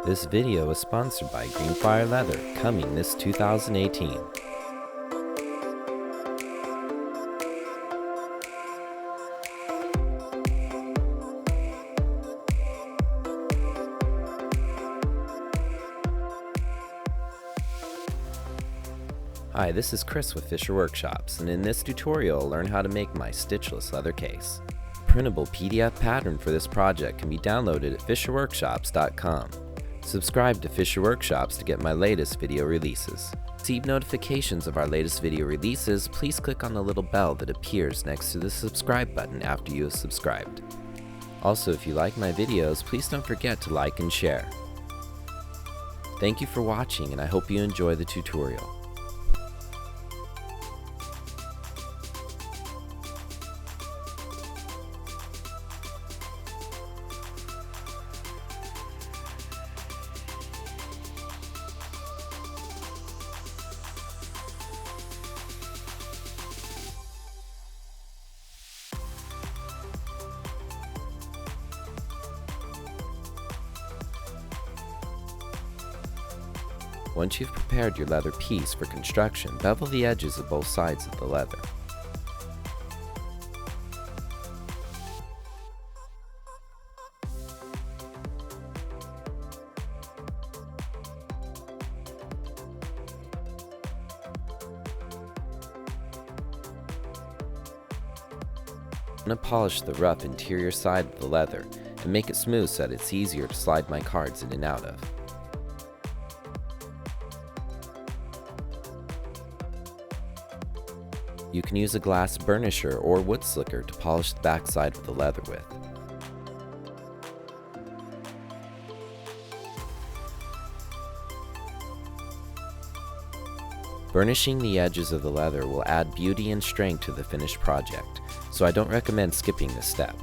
This video is sponsored by Greenfire Leather, coming this 2018. Hi, this is Chris with Fischer Workshops, and in this tutorial I'll learn how to make my stitchless leather case. The printable PDF pattern for this project can be downloaded at fischerworkshops.com. Subscribe to Fischer Workshops to get my latest video releases. To receive notifications of our latest video releases, please click on the little bell that appears next to the subscribe button after you have subscribed. Also, if you like my videos, please don't forget to like and share. Thank you for watching, and I hope you enjoy the tutorial. Once you've prepared your leather piece for construction, bevel the edges of both sides of the leather. I'm going to polish the rough interior side of the leather and make it smooth so that it's easier to slide my cards in and out of. You can use a glass burnisher or wood slicker to polish the back side of the leather with. Burnishing the edges of the leather will add beauty and strength to the finished project, so I don't recommend skipping this step.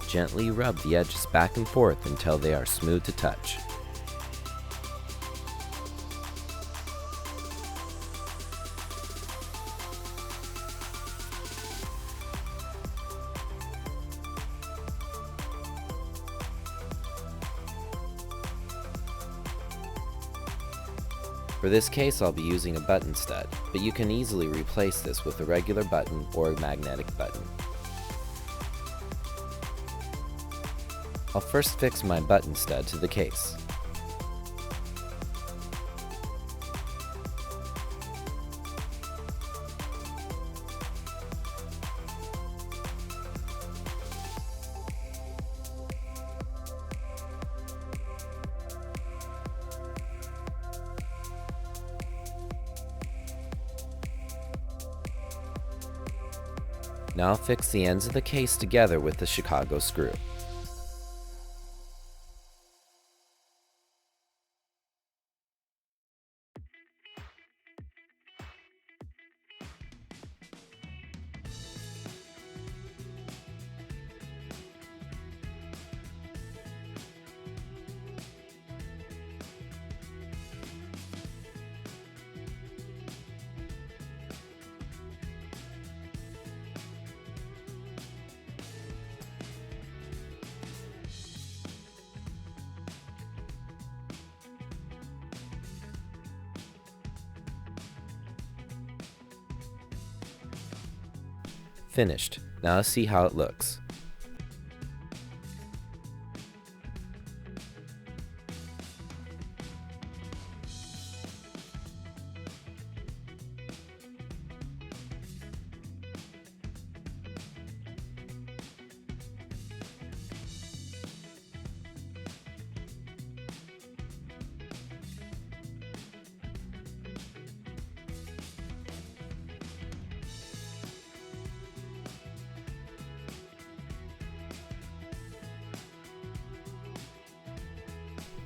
Gently rub the edges back and forth until they are smooth to touch. For this case, I'll be using a button stud, but you can easily replace this with a regular button or a magnetic button. I'll first fix my button stud to the case. Now fix the ends of the case together with the Chicago screw. Finished. Now let's see how it looks.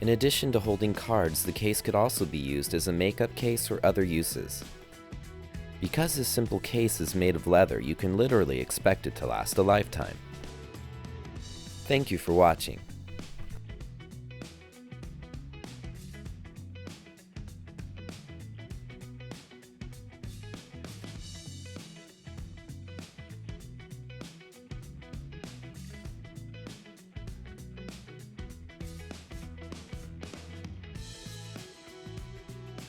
In addition to holding cards, the case could also be used as a makeup case or other uses. Because this simple case is made of leather, you can literally expect it to last a lifetime. Thank you for watching.